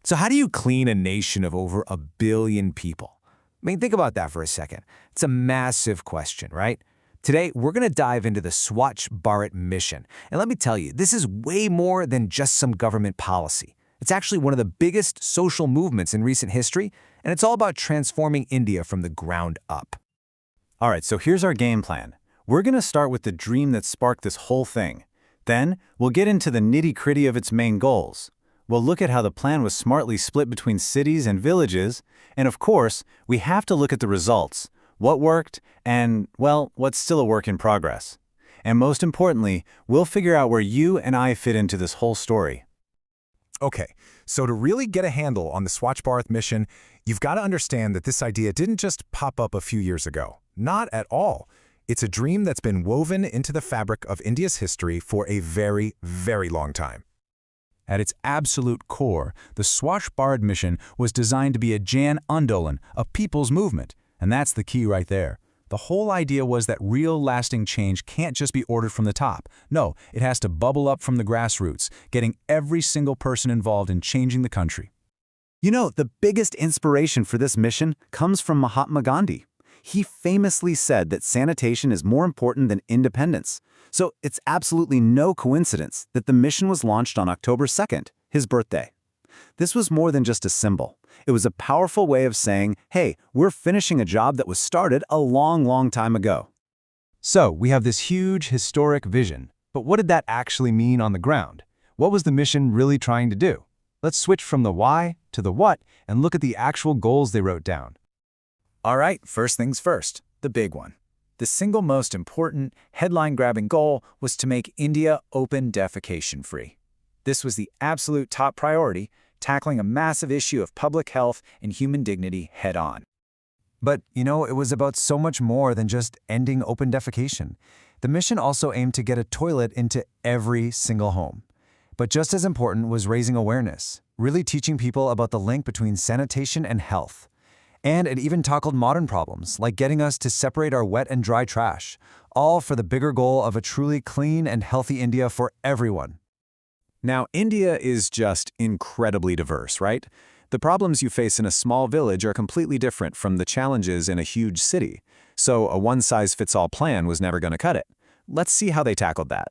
So how do you clean a nation of over 1 billion people? I mean, think about that for a second. It's a massive question, right? Today, we're going to dive into the Swachh Bharat mission. And let me tell you, this is way more than just some government policy. It's actually one of the biggest social movements in recent history, and it's all about transforming India from the ground up. All right, so here's our game plan. We're going to start with the dream that sparked this whole thing. Then, we'll get into the nitty-gritty of its main goals. We'll look at how the plan was smartly split between cities and villages, and of course, we have to look at the results, what worked, and, well, what's still a work in progress. And most importantly, we'll figure out where you and I fit into this whole story. Okay, so to really get a handle on the Swachh Bharat mission, you've got to understand that this idea didn't just pop up a few years ago. Not at all. It's a dream that's been woven into the fabric of India's history for a very, very long time. At its absolute core, the Swachh Bharat mission was designed to be a Jan Andolan, a people's movement, and that's the key right there. The whole idea was that real lasting change can't just be ordered from the top. No, it has to bubble up from the grassroots, getting every single person involved in changing the country. You know, the biggest inspiration for this mission comes from Mahatma Gandhi. He famously said that sanitation is more important than independence. So it's absolutely no coincidence that the mission was launched on October 2nd, his birthday. This was more than just a symbol. It was a powerful way of saying, hey, we're finishing a job that was started a long, long time ago. So we have this huge historic vision, but what did that actually mean on the ground? What was the mission really trying to do? Let's switch from the why to the what and look at the actual goals they wrote down. All right, first things first, the big one. The single most important, headline-grabbing goal was to make India open defecation-free. This was the absolute top priority, tackling a massive issue of public health and human dignity head-on. But, it was about so much more than just ending open defecation. The mission also aimed to get a toilet into every single home. But just as important was raising awareness, really teaching people about the link between sanitation and health. And it even tackled modern problems, like getting us to separate our wet and dry trash, all for the bigger goal of a truly clean and healthy India for everyone. Now, India is just incredibly diverse, right? The problems you face in a small village are completely different from the challenges in a huge city. So a one-size-fits-all plan was never going to cut it. Let's see how they tackled that.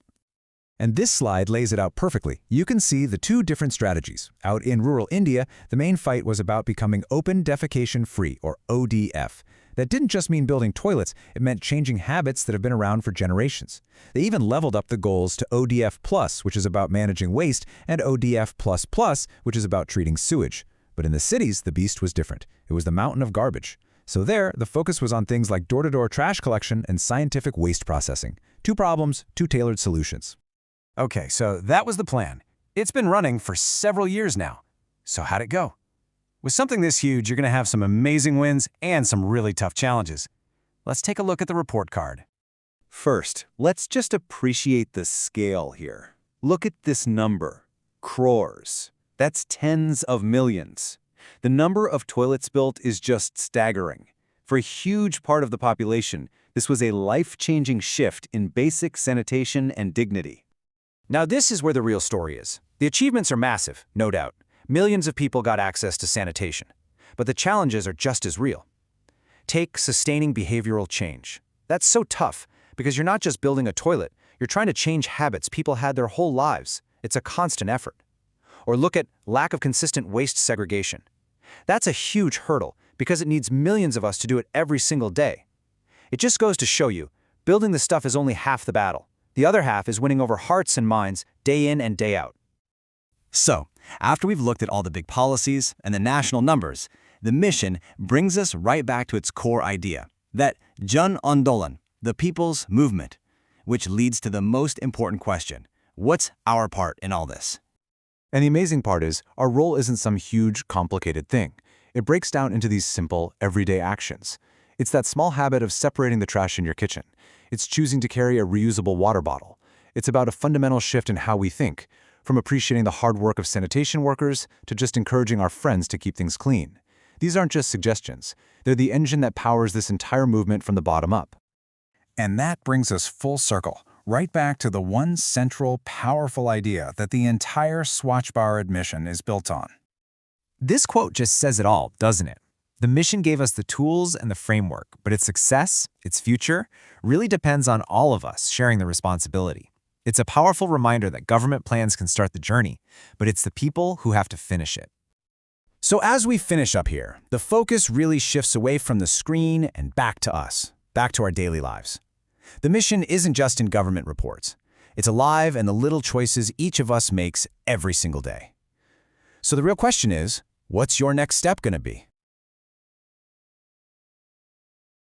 And this slide lays it out perfectly. You can see the two different strategies. Out in rural India, the main fight was about becoming open defecation free, or ODF. That didn't just mean building toilets, it meant changing habits that have been around for generations. They even leveled up the goals to ODF+, which is about managing waste, and ODF++, which is about treating sewage. But in the cities, the beast was different. It was the mountain of garbage. So there, the focus was on things like door-to-door trash collection and scientific waste processing. Two problems, two tailored solutions. Okay, so that was the plan. It's been running for several years now. So how'd it go? With something this huge, you're going to have some amazing wins and some really tough challenges. Let's take a look at the report card. First, let's just appreciate the scale here. Look at this number, crores. That's tens of millions. The number of toilets built is just staggering. For a huge part of the population, this was a life-changing shift in basic sanitation and dignity. Now this is where the real story is. The achievements are massive, no doubt. Millions of people got access to sanitation. But the challenges are just as real. Take sustaining behavioral change. That's so tough because you're not just building a toilet, you're trying to change habits people had their whole lives. It's a constant effort. Or look at lack of consistent waste segregation. That's a huge hurdle because it needs millions of us to do it every single day. It just goes to show you, building the stuff is only half the battle. The other half is winning over hearts and minds day in and day out. So, after we've looked at all the big policies and the national numbers, the mission brings us right back to its core idea, that Jan Andolan, the people's movement, which leads to the most important question: what's our part in all this? And the amazing part is, our role isn't some huge, complicated thing. It breaks down into these simple, everyday actions. It's that small habit of separating the trash in your kitchen. It's choosing to carry a reusable water bottle. It's about a fundamental shift in how we think, from appreciating the hard work of sanitation workers to just encouraging our friends to keep things clean. These aren't just suggestions. They're the engine that powers this entire movement from the bottom up. And that brings us full circle, right back to the one central, powerful idea that the entire Swachh Bharat mission is built on. This quote just says it all, doesn't it? The mission gave us the tools and the framework, but its success, its future, really depends on all of us sharing the responsibility. It's a powerful reminder that government plans can start the journey, but it's the people who have to finish it. So as we finish up here, the focus really shifts away from the screen and back to us, back to our daily lives. The mission isn't just in government reports. It's alive in the little choices each of us makes every single day. So the real question is, what's your next step going to be?